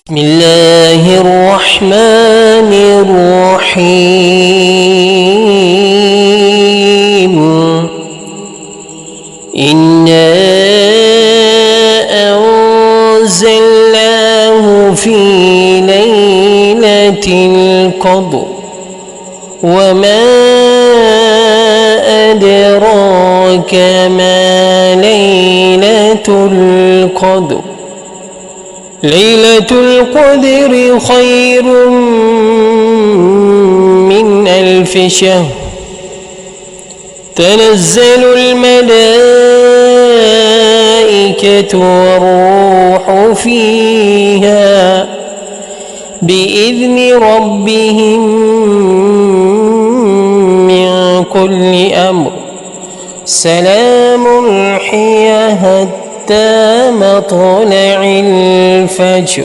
بسم الله الرحمن الرحيم إنا أنزلناه في ليلة القدر وما أدراك ما ليلة القدر ليلة القدر خير من 1000 شهر تنزل الملائكة والروح فيها بإذن ربهم من كل أمر سلام هي حتى مطلع الفجر.